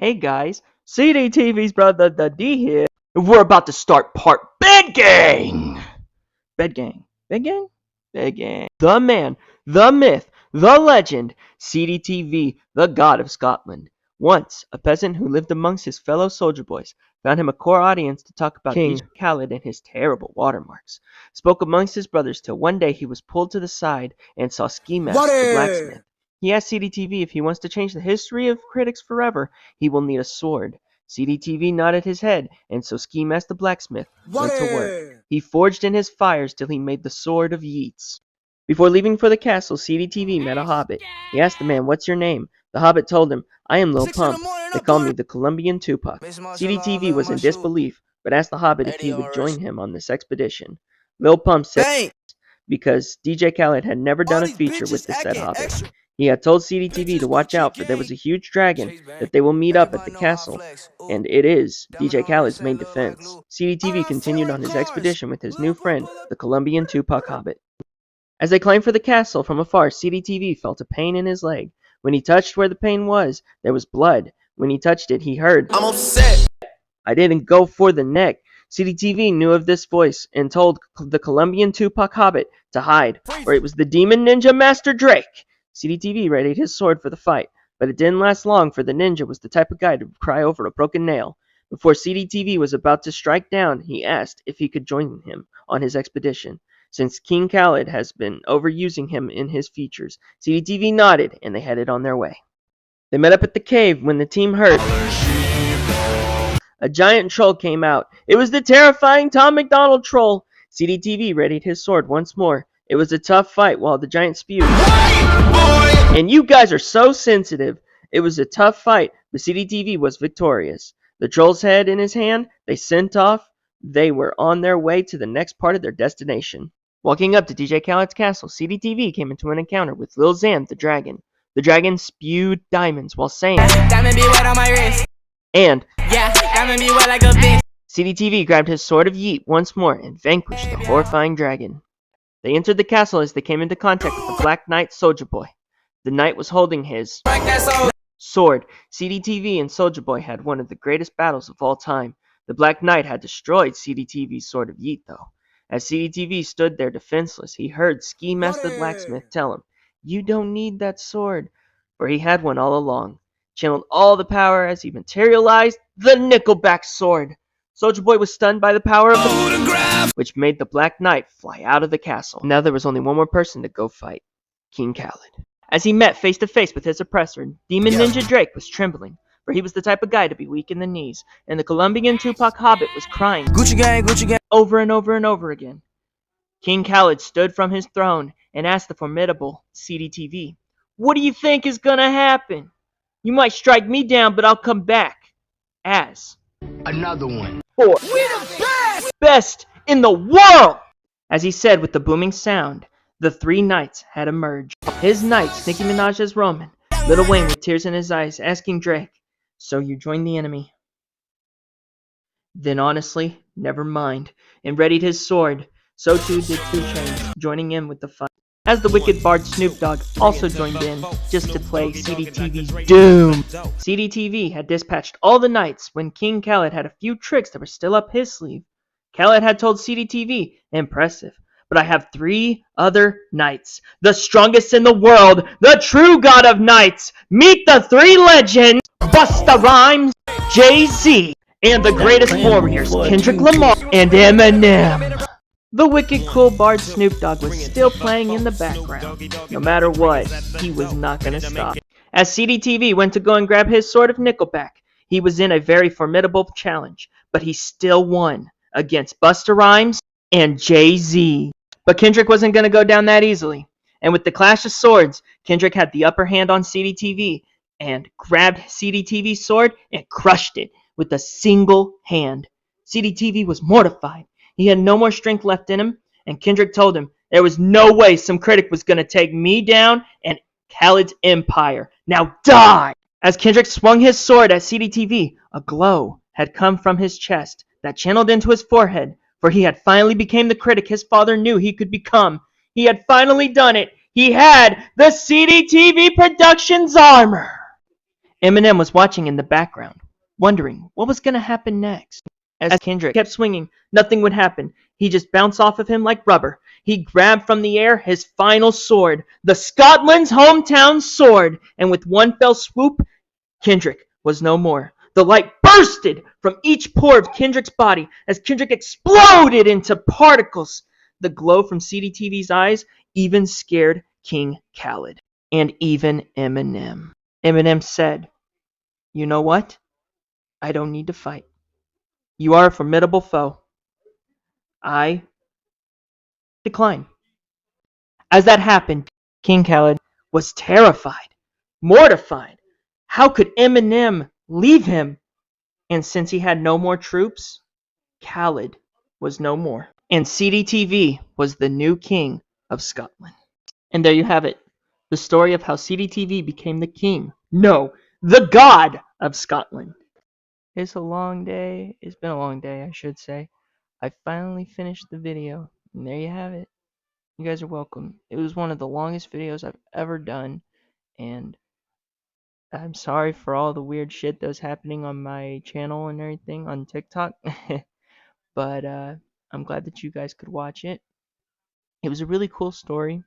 Hey guys, CDTV's brother the D here. We're about to start part Bed Gang! Bed Gang. Bed Gang? Bed Gang. The man, the myth, the legend, CDTV, the god of Scotland. Once, a peasant who lived amongst his fellow soldier boys found him a core audience to talk about King Khaled and his terrible watermarks. Spoke amongst his brothers till one day he was pulled to the side and saw Ski Mask the blacksmith. He asked CDTV if he wants to change the history of critics forever, he will need a sword. CDTV nodded his head, and so Ski Mask the blacksmith went to work. He forged in his fires till he made the sword of Yeats. Before leaving for the castle, CDTV met a hobbit. He asked the man, "What's your name?" The hobbit told him, "I am Lil Pump. They call me the Colombian Tupac." CDTV was in disbelief, but asked the hobbit if he would join him on this expedition. Lil Pump said because DJ Khaled had never done a feature with the said hobbit. He had told CDTV to watch out, for there was a huge dragon that they will meet up at the castle, and it is DJ Khaled's main defense. CDTV continued on his expedition with his new friend, the Colombian Tupac Hobbit. As they climbed for the castle from afar, CDTV felt a pain in his leg. When he touched where the pain was, there was blood. When he touched it, he heard, "I'm upset. I didn't go for the neck." CDTV knew of this voice and told the Colombian Tupac Hobbit to hide, for it was the demon ninja Master Drake. CDTV readied his sword for the fight, but it didn't last long, for the ninja was the type of guy to cry over a broken nail. Before CDTV was about to strike down, he asked if he could join him on his expedition, since King Khaled has been overusing him in his features. CDTV nodded, and they headed on their way. They met up at the cave when the team heard a giant troll came out. It was the terrifying Tom MacDonald troll. CDTV readied his sword once more. It was a tough fight while the giant spewed. And you guys are so sensitive. It was a tough fight, but CDTV was victorious. The troll's head in his hand, they sent off. They were on their way to the next part of their destination. Walking up to DJ Khaled's castle, CDTV came into an encounter with Lil Xan the dragon. The dragon spewed diamonds while saying, "Diamond be wet on my wrist." And yeah, diamond be wet like a bitch. CDTV grabbed his sword of Yeet once more and vanquished the horrifying dragon. They entered the castle as they came into contact with the Black Knight Soulja Boy. The knight was holding his sword. CDTV and Soulja Boy had one of the greatest battles of all time. The Black Knight had destroyed CDTV's sword of Yeet, though. As CDTV stood there defenseless, he heard Ski Mask the blacksmith tell him, "You don't need that sword," for he had one all along. Channeled all the power as he materialized the Nickelback sword. Soulja Boy was stunned by the power of the which made the Black Knight fly out of the castle. Now there was only one more person to go fight, King Khaled. As he met face to face with his oppressor, Demon Ninja Drake was trembling, for he was the type of guy to be weak in the knees, and the Colombian Tupac Hobbit was crying Gucci gang, over and over and over again. King Khaled stood from his throne and asked the formidable CDTV, "What do you think is gonna happen? You might strike me down, but I'll come back as another one. We're the best in the world!" As he said with the booming sound, the three knights had emerged. His knights, Nicki Minaj as Roman, Lil Wayne with tears in his eyes, asking Drake, "So you joined the enemy?" Then honestly, never mind, and readied his sword. So too did 2 Chainz, joining in with the fight. As the wicked bard Snoop Dogg also joined in, just to play CDTV's doom. CDTV had dispatched all the knights when King Khaled had a few tricks that were still up his sleeve. Khaled had told CDTV, "Impressive, but I have 3 other knights, the strongest in the world, the true god of knights. Meet the 3 legends, Busta Rhymes, Jay-Z, and the greatest warriors, Kendrick Lamar and EMINEM." The wicked cool bard Snoop Dogg was still playing in the background. No matter what, he was not going to stop. As CDTV went to go and grab his sword of Nickelback, he was in a very formidable challenge, but he still won against Busta Rhymes and Jay-Z. But Kendrick wasn't going to go down that easily. And with the clash of swords, Kendrick had the upper hand on CDTV and grabbed CDTV's sword and crushed it with a single hand. CDTV was mortified. He had no more strength left in him, and Kendrick told him there was no way some critic was going to take me down and Khaled's empire. Now die! As Kendrick swung his sword at CDTV, a glow had come from his chest that channeled into his forehead, for he had finally become the critic his father knew he could become. He had finally done it. He had the CDTV Productions armor. Eminem was watching in the background, wondering what was going to happen next. As Kendrick kept swinging, nothing would happen. He just bounced off of him like rubber. He grabbed from the air his final sword, the Scotland's hometown sword, and with one fell swoop, Kendrick was no more. The light bursted from each pore of Kendrick's body as Kendrick exploded into particles. The glow from CDTV's eyes even scared King Khaled, and even Eminem. Eminem said, "You know what? I don't need to fight. You are a formidable foe. I decline." As that happened, King Khaled was terrified, mortified. How could Eminem leave him? And since he had no more troops, Khaled was no more. And CDTV was the new king of Scotland. And there you have it. The story of how CDTV became the king. No, the god of Scotland. It's a long day. It's been a long day, I should say. I finally finished the video. And there you have it. You guys are welcome. It was one of the longest videos I've ever done. And I'm sorry for all the weird shit that was happening on my channel and everything on TikTok. But I'm glad that you guys could watch it. It was a really cool story.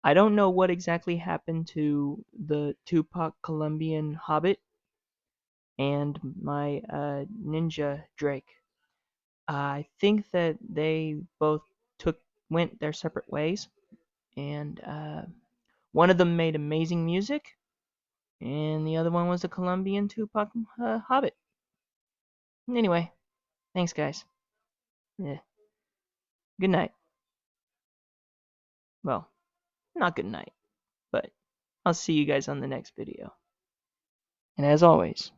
I don't know what exactly happened to the Tupac Colombian Hobbit and my ninja Drake. I think that they both went their separate ways, and one of them made amazing music, and the other one was the Colombian Tupac Hobbit. Anyway, thanks guys. Yeah. Good night. Well, not good night, but I'll see you guys on the next video. And as always,